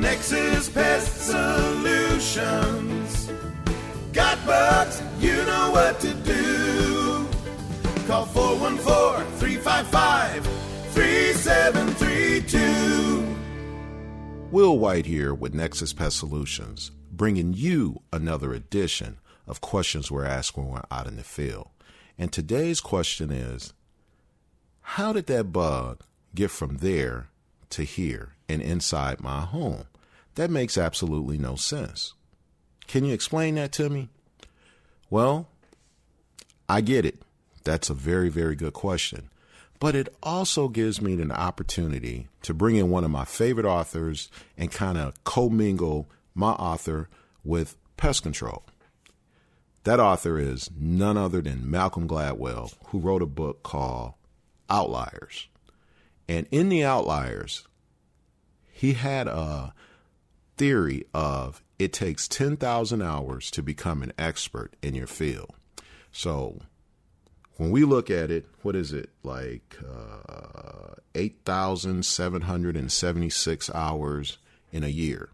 Nexus Pest Solutions. Got bugs? You know what to do. Call 414-355-3732. Will White here with Nexus Pest Solutions, bringing you another edition of questions we're asked when we're out in the field. And today's question is, how did that bug get from there to here and inside my home? That makes absolutely no sense. Can you explain that to me? Well, I get it. That's a very, very good question. But it also gives me an opportunity to bring in one of my favorite authors and kind of commingle my author with pest control. That author is none other than Malcolm Gladwell, who wrote a book called Outliers. And in the Outliers, he had a theory of it takes 10,000 hours to become an expert in your field. So when we look at it, what is it, like 8,776 hours in a year.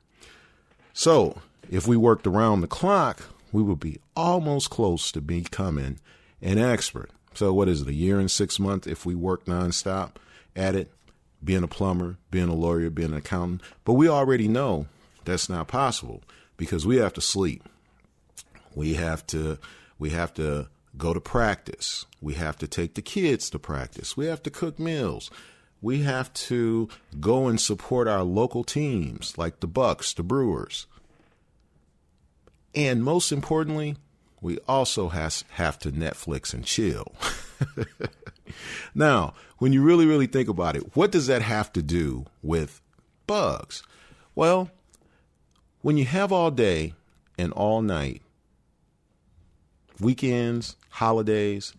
So if we worked around the clock, we would be almost close to becoming an expert. So what is it, a year and 6 months if we work nonstop at it, being a plumber, being a lawyer, being an accountant. But we already know that's not possible because we have to sleep. We have to go to practice. We have to take the kids to practice. We have to cook meals. We have to go and support our local teams like the Bucks, the Brewers. And most importantly, we also have to Netflix and chill. Now, when you really, really think about it, what does that have to do with bugs? Well, when you have all day and all night, weekends, holidays,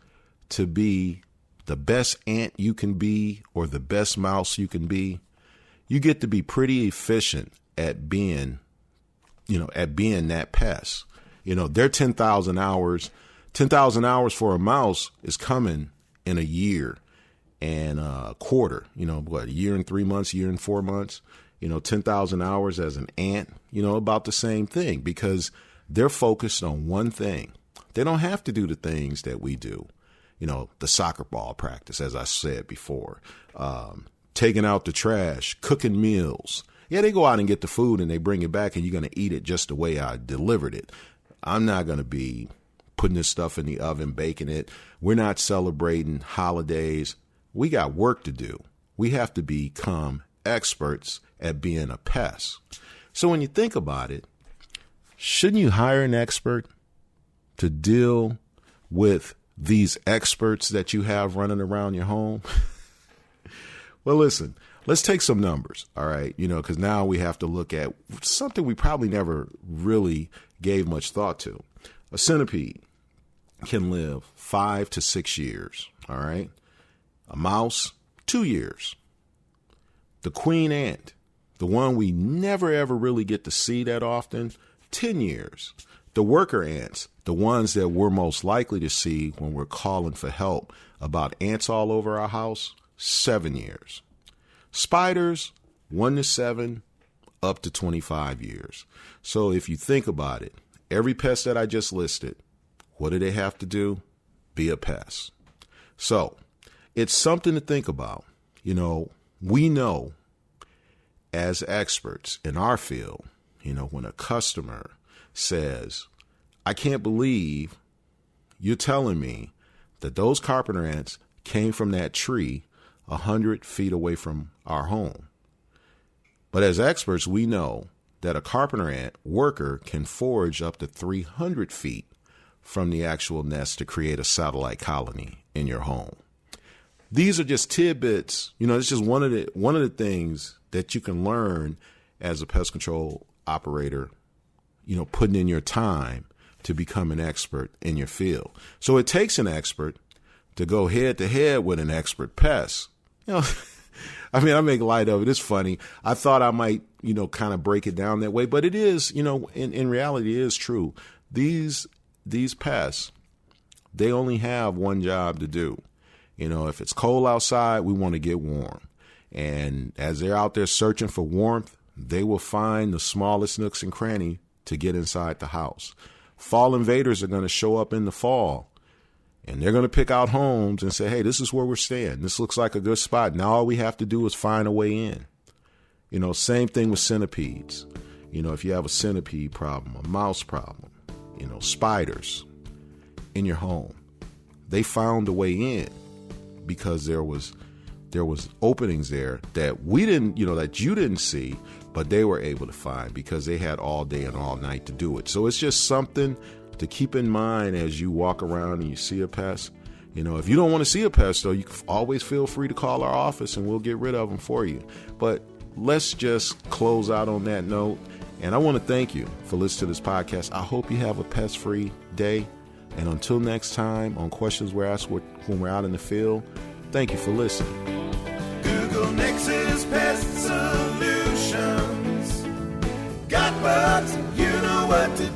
to be the best ant you can be or the best mouse you can be, you get to be pretty efficient at being that pest. They're 10,000 hours. 10,000 hours for a mouse is coming in a year and a quarter. A year and 3 months, year and 4 months. 10,000 hours as an ant, about the same thing because they're focused on one thing. They don't have to do the things that we do. The soccer ball practice, as I said before, taking out the trash, cooking meals. Yeah, they go out and get the food and they bring it back and you're going to eat it just the way I delivered it. I'm not going to be putting this stuff in the oven, baking it. We're not celebrating holidays. We got work to do. We have to become experts at being a pest. So when you think about it, shouldn't you hire an expert to deal with these experts that you have running around your home? Well, listen, let's take some numbers, all right? Because now we have to look at something we probably never really gave much thought to. A centipede can live 5 to 6 years, all right? A mouse, 2 years. The queen ant, the one we never ever really get to see that often, 10 years. The worker ants, the ones that we're most likely to see when we're calling for help about ants all over our house, 7 years. Spiders, 1 to 7, up to 25 years. So if you think about it, every pest that I just listed, what do they have to do? Be a pest. So it's something to think about. We know as experts in our field, when a customer says, I can't believe you're telling me that those carpenter ants came from that tree 100 feet away from our home. But as experts, we know that a carpenter ant worker can forage up to 300 feet from the actual nest to create a satellite colony in your home. These are just tidbits. It's just one of the things that you can learn as a pest control operator, putting in your time to become an expert in your field. So it takes an expert to go head to head with an expert pest. I make light of it. It's funny. I thought I might, kind of break it down that way, but it is, in reality, it is true. These pests, they only have one job to do. If it's cold outside, we want to get warm. And as they're out there searching for warmth, They will find the smallest nooks and cranny to get inside the house. Fall invaders are going to show up in the fall, and they're going to pick out homes and say, hey, this is where we're staying. This looks like a good spot. Now all we have to do is find a way in. Same thing with centipedes. If you have a centipede problem, a mouse problem, spiders in your home, they found a way in because there was openings there that we didn't, that you didn't see, but they were able to find because they had all day and all night to do it. So it's just something to keep in mind as you walk around and you see a pest. If you don't want to see a pest, though, you can always feel free to call our office and we'll get rid of them for you. But let's just close out on that note. And I want to thank you for listening to this podcast. I hope you have a pest-free day. And until next time on Questions We're Asked when we're out in the field, thank you for listening. Google Nexus Pest Solutions. Got bugs, you know what to